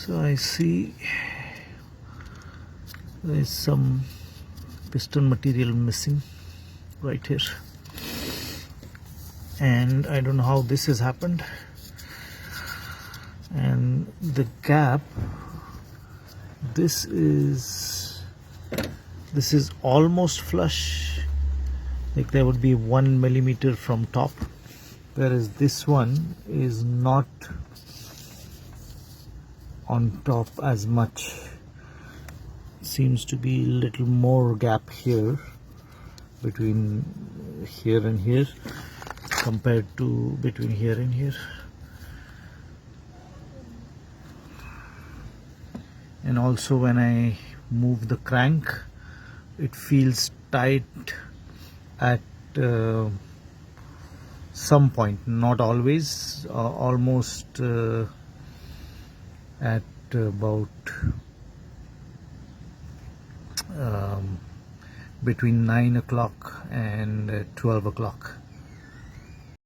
So I see there is some piston material missing right here, and I don't know how this has happened. And the gap, this is almost flush, like there would be 1 millimeter from top, whereas this one is not on top as much. Seems to be a little more gap here between here and here compared to between here and here. And also when I move the crank, it feels tight at some point, not always, almost at about between 9 o'clock and 12 o'clock.